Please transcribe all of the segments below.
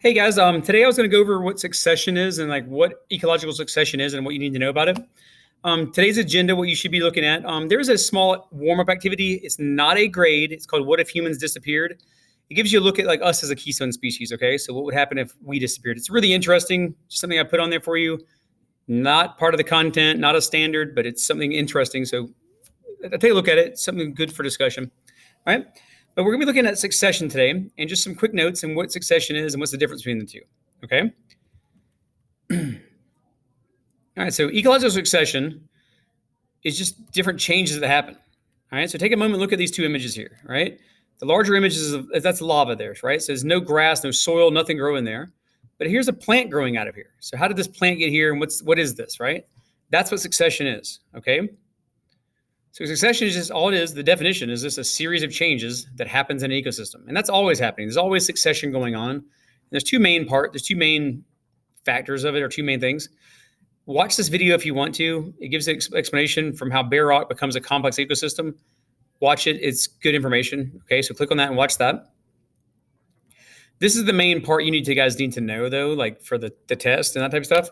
Hey guys, today I was going to go over what succession is and like what ecological succession is and what you need to know about it. Today's agenda, what you should be looking at. There's a small warm-up activity. It's not a grade. It's called "What if humans disappeared?" It gives you a look at like us as a keystone species. Okay, so what would happen if we disappeared? It's really interesting. Something I put on there for you. Not part of the content, not a standard, but it's something interesting. So take a look at it. Something good for discussion. All right. But we're going to be looking at succession today and just some quick notes and what succession is and what's the difference between the two. Okay. All right. So ecological succession is just different changes that happen. All right. So take a moment, look at these two images here. All right. The larger image that's lava there, right? So there's no grass, no soil, nothing growing there. But here's a plant growing out of here. So how did this plant get here and what is this, right? That's what succession is. Okay. So succession is just all it is. The definition is just a series of changes that happens in an ecosystem. And that's always happening. There's always succession going on. And there's two main factors of it, or two main things. Watch this video if you want to. It gives an explanation from how bare rock becomes a complex ecosystem. Watch it. It's good information. Okay, so click on that and watch that. This is the main part you guys need to know, though, like for the test and that type of stuff,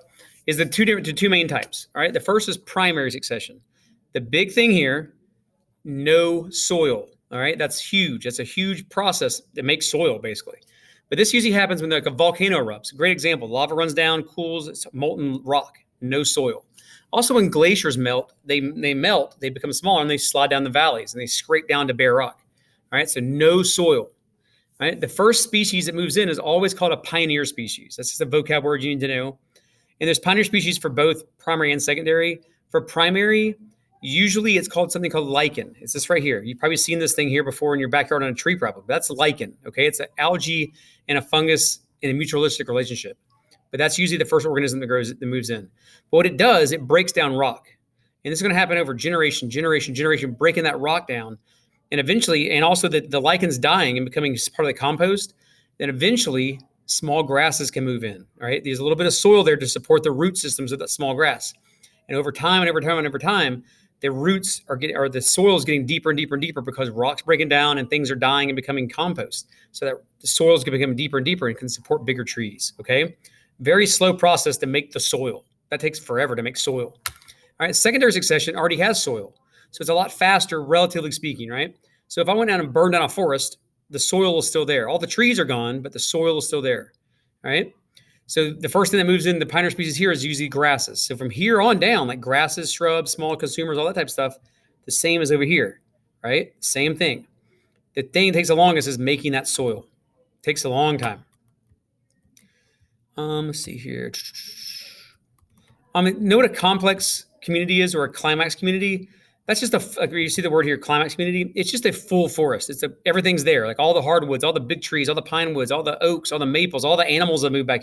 is the two main types. All right, the first is primary succession. The big thing here, no soil. All right, that's huge. That's a huge process that makes soil, basically. But this usually happens when like a volcano erupts. Great example. Lava runs down, cools, it's molten rock, no soil. Also, when glaciers melt, they become smaller, and they slide down the valleys, and they scrape down to bare rock. All right, so no soil. All right, the first species that moves in is always called a pioneer species. That's just a vocab word you need to know. And there's pioneer species for both primary and secondary. For primary, usually it's called something called lichen. It's this right here. You've probably seen this thing here before in your backyard on a tree, probably. That's lichen, okay? It's an algae and a fungus in a mutualistic relationship. But that's usually the first organism that moves in. But what it does, it breaks down rock. And this is going to happen over generation, breaking that rock down. And eventually, and also the lichen's dying and becoming part of the compost, then eventually small grasses can move in, all right? There's a little bit of soil there to support the root systems of that small grass. And over time, the roots the soil is getting deeper and deeper and deeper because rock's breaking down and things are dying and becoming compost. So that the soil is going to become deeper and deeper and can support bigger trees. Okay. Very slow process to make the soil. That takes forever to make soil. All right. Secondary succession already has soil. So it's a lot faster, relatively speaking, right? So if I went down and burned down a forest, the soil is still there. All the trees are gone, but the soil is still there. All right. So the first thing that moves in the pioneer species here is usually grasses. So from here on down, like grasses, shrubs, small consumers, all that type of stuff, the same as over here, right? Same thing. The thing that takes the longest is making that soil. It takes a long time. Let's see here. Know what a complex community is, or a climax community? That's just you see the word here, climax community. It's just a full forest. Everything's there, like all the hardwoods, all the big trees, all the pine woods, all the oaks, all the maples, all the animals that move back